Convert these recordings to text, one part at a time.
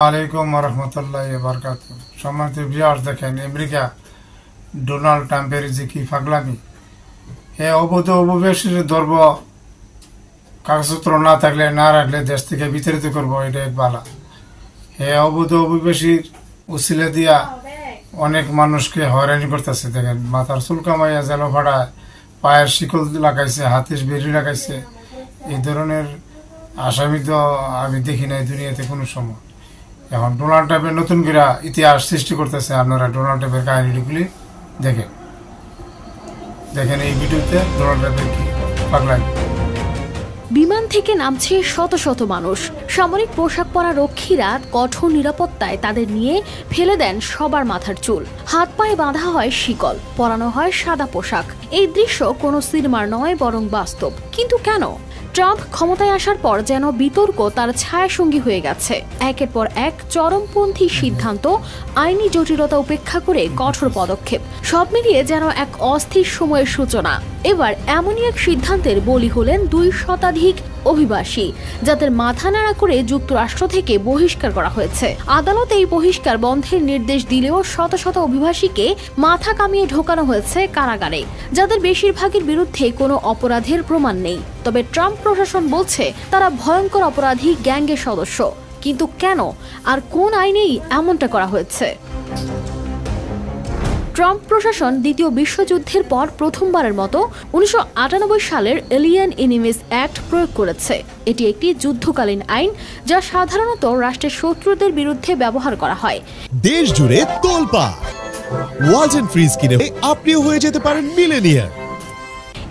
আলাইকুম রহমতুল্লাহ বারকাত। সম্মানিত ভিউয়ার্স, দেখেন আমেরিকা ডোনাল্ড ট্রাম্পের যে কি পাগলামি। হে অবৈধ অভিবাসীর ধরব, কাগজপত্র না থাকলে না রাখলে দেশ থেকে বিতাড়িত করবো, এটা এক বালা। হে অবৈধ অভিবাসীর উসিলা দিয়া অনেক মানুষকে হয়রানি করতেছে। দেখেন মাথার চুল কামাইয়া জেলো ভাড়ায়, পায়ের শিকল লাগাইছে, হাতের বেরি লাগাইছে। এই ধরনের আসামি তো আমি দেখি নাই দুনিয়াতে কোনো সময়। এখন ডোনাল্ড ট্রাম্পের নতুন করে ইতিহাস সৃষ্টি করতেছে। আপনারা ডোনাল্ড ট্রাম্পের কাহিনীগুলি দেখেন দেখেন এই ভিডিওতে ডোনাল্ড ট্রাম্পের কি পাগলামি। বিমান থেকে নামছে শত শত মানুষ। সামরিক পোশাক পরা রক্ষীরা কঠোর নিরাপত্তায় তাদের নিয়ে ফেলে দেন সবার মাথার চুল। হাত পায়ে বাঁধা হয় শিকল, পরানো হয় সাদা পোশাক। এই দৃশ্য কোনো সিনেমার নয়, বরং বাস্তব। কিন্তু কেন? ট্রাম্প ক্ষমতায় আসার পর যেন বিতর্ক তার ছায়াসঙ্গী হয়ে গেছে। একের পর এক চরমপন্থী সিদ্ধান্ত, আইনি জটিলতা উপেক্ষা করে কঠোর পদক্ষেপ, সব মিলিয়ে যেন এক অস্থির সময়ের সূচনা। এবার এমনই এক সিদ্ধান্তের বলি হলেন 2 শতাধিক অভিবাসী, যাদের মাথা নাড়া করে যুক্তরাষ্ট্র থেকে বহিষ্কার করা হয়েছে। আদালত এই বহিষ্কার বন্ধের নির্দেশ দিলেও শত শত অভিবাসীকে মাথা কামিয়ে ঢোকানো হয়েছে কারাগারে, যাদের বেশিরভাগের বিরুদ্ধে কোনো অপরাধের প্রমাণ নেই। তবে ট্রাম্প প্রশাসন বলছে তারা ভয়ঙ্কর অপরাধী গ্যাংয়ের সদস্য। কিন্তু কেন আর কোন আইনেই এমনটা করা হয়েছে? ট্রাম্প প্রশাসন দ্বিতীয় বিশ্বযুদ্ধের পর প্রথমবারের মতো 1998 সালের এলিয়েন এনিমিস অ্যাক্ট প্রয়োগ করেছে। এটি একটি যুদ্ধকালীন আইন, যা সাধারণত রাষ্ট্রের শত্রুদের বিরুদ্ধে ব্যবহার করা হয়। দেশ জুড়ে তোলপাড় ওয়ালটন ফ্রিজ কিনে আপনিও হয়ে যেতে পারেন মিলেনিয়ার।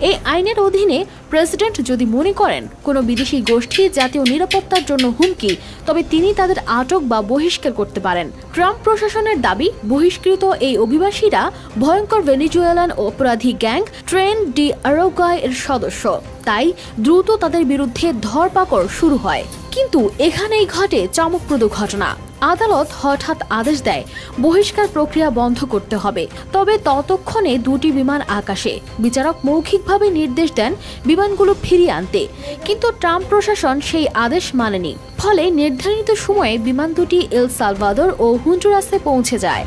এই আইনের অধীনে প্রেসিডেন্ট যদি মনে করেন কোনো বিদেশি গোষ্ঠী জাতীয় নিরাপত্তার জন্য হুমকি, তবে তিনি তাদের আটক বা বহিষ্কার করতে পারেন। ট্রাম্প প্রশাসনের দাবি, বহিষ্কৃত এই অভিবাসীরা ভয়ঙ্কর ভেনেজুয়েলান অপরাধী গ্যাং ট্রেন ডি আরোগায় এর সদস্য। তাই দ্রুত তাদের বিরুদ্ধে ধরপাকড় শুরু হয়। কিন্তু এখানেই ঘটে চমকপ্রদ ঘটনা। আদালত হঠাৎ আদেশ দেয় বহিষ্কার প্রক্রিয়া বন্ধ করতে হবে। তবে ততক্ষণে 2টি বিমান আকাশে। বিচারক মৌখিকভাবে নির্দেশ দেন বিমানগুলো ফিরিয়ে আনতে, কিন্তু ট্রাম্প প্রশাসন সেই আদেশ মানেনি। ফলে নির্ধারিত সময়ে বিমান দুটি এল সালভাদর ও হন্ডুরাসে পৌঁছে যায়।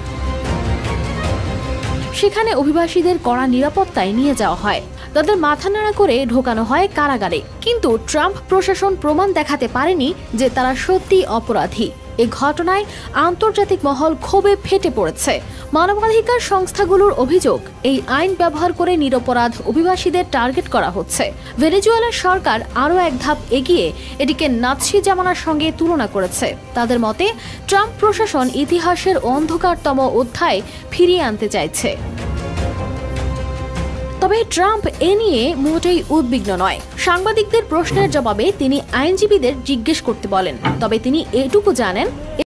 সেখানে অভিবাসীদের কড়া নিরাপত্তায় নিয়ে যাওয়া হয়, তাদের মাথা নাড়া করে ঢোকানো হয় কারাগারে। কিন্তু ট্রাম্প প্রশাসন প্রমাণ দেখাতে পারেনি যে তারা সত্যি অপরাধী। এই ঘটনায় আন্তর্জাতিক মহল ক্ষোভে ফেটে পড়েছে। মানবাধিকার সংস্থাগুলোর অভিযোগ, এই আইন ব্যবহার করে নিরপরাধ অভিবাসীদের টার্গেট করা হচ্ছে। ভেনেজুয়েলার সরকার আরও এক ধাপ এগিয়ে এটিকে নাৎসি জামানার সঙ্গে তুলনা করেছে। তাদের মতে ট্রাম্প প্রশাসন ইতিহাসের অন্ধকারতম অধ্যায় ফিরিয়ে আনতে চাইছে। তবে ট্রাম্প এ নিয়ে মোটেই উদ্বিগ্ন নয়। সাংবাদিকদের প্রশ্নের জবাবে তিনি আইনজীবীদের জিজ্ঞেস করতে বলেন। তবে তিনি এটুকু জানেন,